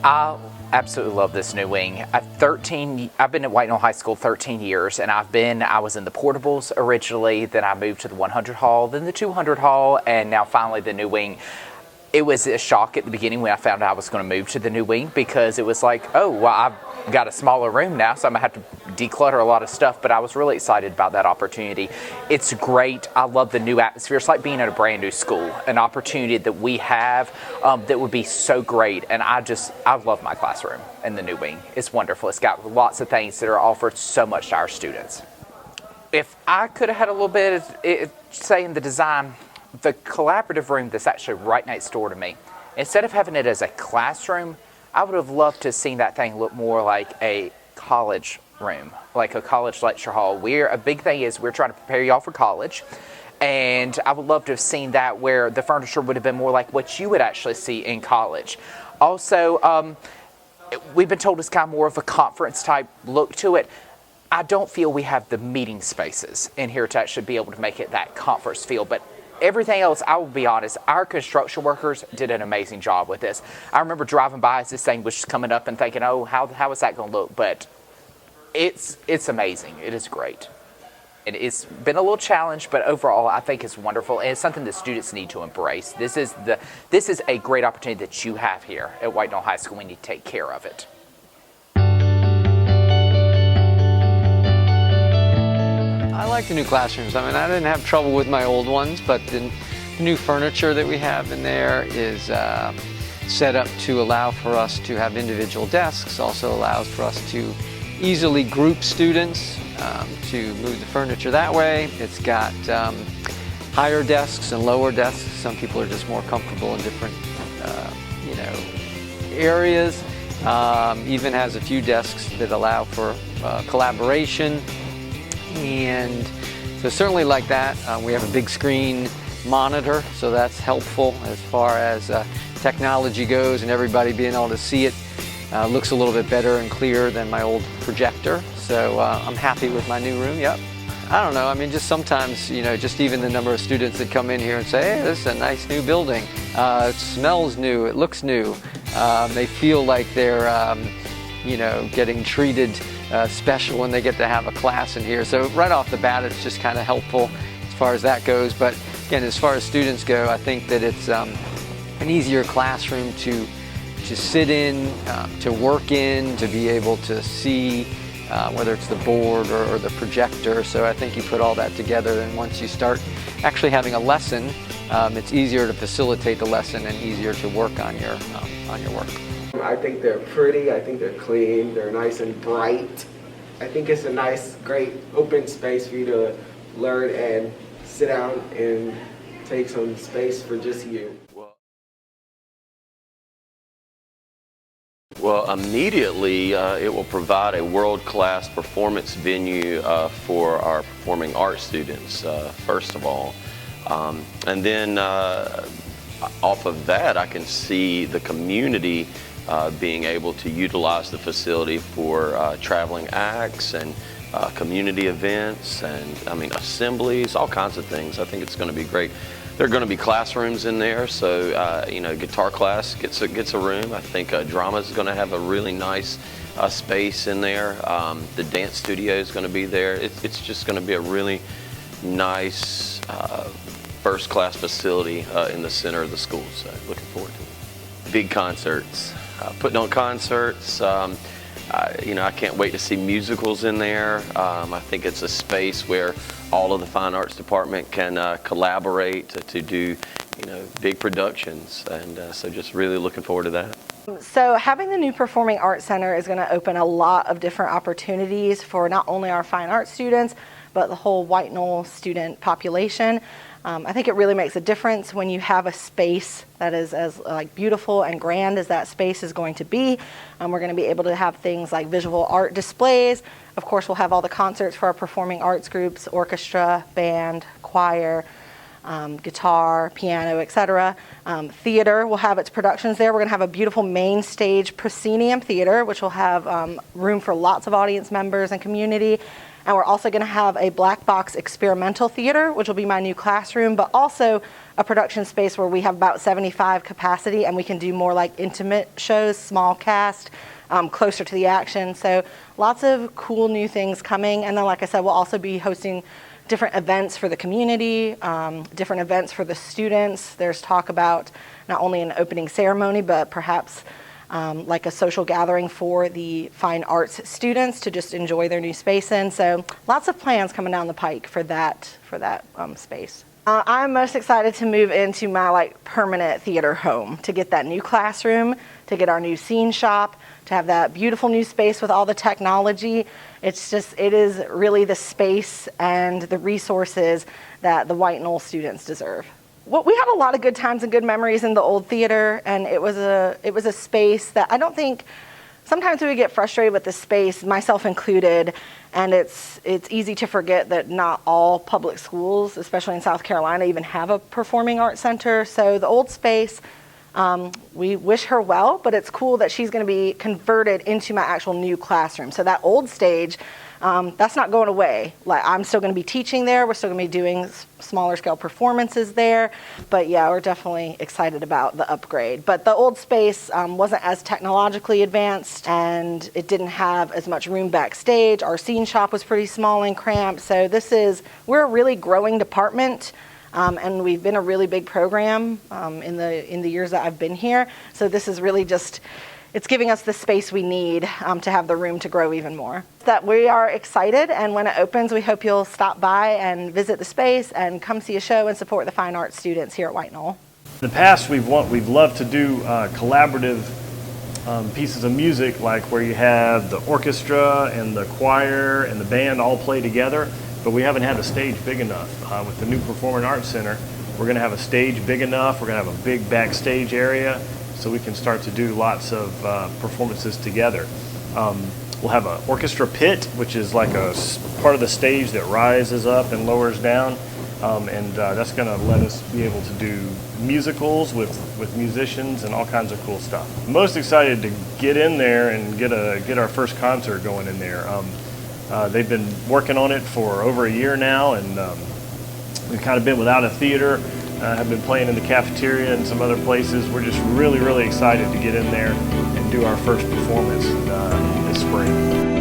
I absolutely love this new wing. I've been at White Knoll High School 13 years, and I was in the portables originally, then I moved to the 100 hall, then the 200 hall, and now finally the new wing. It was a shock at the beginning when I found out I was going to move to the new wing, because it was like, oh, well, I've got a smaller room now, so I'm going to have to declutter a lot of stuff, but I was really excited about that opportunity. It's great. I love the new atmosphere. It's like being at a brand new school, an opportunity that we have that would be so great, and I love my classroom in the new wing. It's wonderful. It's got lots of things that are offered so much to our students. If I could have had a little bit of say in the design, the collaborative room that's actually right next door to me, instead of having it as a classroom, I would have loved to have seen that thing look more like a college room, like a college lecture hall. A big thing is we're trying to prepare y'all for college, and I would love to have seen that where the furniture would have been more like what you would actually see in college. Also, we've been told it's kind of more of a conference type look to it. I don't feel we have the meeting spaces in here to actually be able to make it that conference feel, but everything else, I will be honest, our construction workers did an amazing job with this. I remember driving by as this thing was just coming up and thinking, oh, how is that going to look? But it's amazing. It is great. And it's been a little challenge, but overall, I think it's wonderful. And it's something that students need to embrace. This is a great opportunity that you have here at White Knoll High School. We need to take care of it. I like the new classrooms. I mean, I didn't have trouble with my old ones, but the new furniture that we have in there is set up to allow for us to have individual desks, also allows for us to easily group students to move the furniture that way. It's got higher desks and lower desks. Some people are just more comfortable in different areas. Even has a few desks that allow for collaboration. And so certainly like that. We have a big screen monitor, so that's helpful as far as technology goes, and everybody being able to see it. Looks a little bit better and clearer than my old projector, so I'm happy with my new room. Yep. I don't know, I mean, just sometimes, just even the number of students that come in here and say, hey, this is a nice new building. It smells new, it looks new. They feel like they're getting treated special when they get to have a class in here. So right off the bat, it's just kind of helpful as far as that goes. But again, as far as students go, I think that it's an easier classroom to sit in, to work in, to be able to see whether it's the board or the projector. So I think you put all that together, and once you start actually having a lesson, it's easier to facilitate the lesson and easier to work on your work. I think they're pretty, I think they're clean, they're nice and bright. I think it's a nice, great open space for you to learn and sit down and take some space for just you. Well, immediately it will provide a world-class performance venue for our performing arts students, first of all. And then off of that, I can see the community being able to utilize the facility for traveling acts and community events and, assemblies, all kinds of things. I think it's going to be great. There are going to be classrooms in there, so guitar class gets a room. I think drama is going to have a really nice space in there. The dance studio is going to be there. It's just going to be a really nice first-class facility in the center of the school. So looking forward to it. Big concerts. Putting on concerts. I can't wait to see musicals in there. I think it's a space where all of the fine arts department can collaborate to do, big productions, and so just really looking forward to that. So having the new Performing Arts Center is going to open a lot of different opportunities for not only our fine arts students, but the whole White Knoll student population. I think it really makes a difference when you have a space that is as beautiful and grand as that space is going to be. We're going to be able to have things like visual art displays. Of course, we'll have all the concerts for our performing arts groups, orchestra, band, choir, guitar, piano, etc. Theater will have its productions there. We're going to have a beautiful main stage proscenium theater, which will have room for lots of audience members and community. And we're also going to have a black box experimental theater, which will be my new classroom, but also a production space where we have about 75 capacity and we can do more like intimate shows, small cast, closer to the action. So lots of cool new things coming. And then, like I said, we'll also be hosting different events for the community, different events for the students. There's talk about not only an opening ceremony, but perhaps like a social gathering for the fine arts students to just enjoy their new space in. So lots of plans coming down the pike for that space. I'm most excited to move into my permanent theater home, to get that new classroom, to get our new scene shop, to have that beautiful new space with all the technology. It is really the space and the resources that the White Knoll students deserve. Well, we had a lot of good times and good memories in the old theater, and it was a space that I don't think, sometimes we would get frustrated with the space, myself included, and it's easy to forget that not all public schools, especially in South Carolina, even have a performing arts center. So the old space, we wish her well, but it's cool that she's going to be converted into my actual new classroom. So that old stage, that's not going away. I'm still going to be teaching there. We're still going to be doing smaller scale performances there. But yeah, we're definitely excited about the upgrade. But the old space wasn't as technologically advanced, and it didn't have as much room backstage. Our scene shop was pretty small and cramped. So we're a really growing department. And we've been a really big program in the years that I've been here. So this is really it's giving us the space we need to have the room to grow even more. That we are excited, and when it opens, we hope you'll stop by and visit the space and come see a show and support the fine arts students here at White Knoll. In the past, we've loved to do collaborative pieces of music, like where you have the orchestra and the choir and the band all play together. But we haven't had a stage big enough. With the new Performing Arts Center, we're going to have a stage big enough. We're going to have a big backstage area so we can start to do lots of performances together. We'll have an orchestra pit, which is like a part of the stage that rises up and lowers down. And that's going to let us be able to do musicals with musicians and all kinds of cool stuff. I'm most excited to get in there and get our first concert going in there. They've been working on it for over a year now, and we've kind of been without a theater. Have been playing in the cafeteria and some other places. We're just really, really excited to get in there and do our first performance this spring.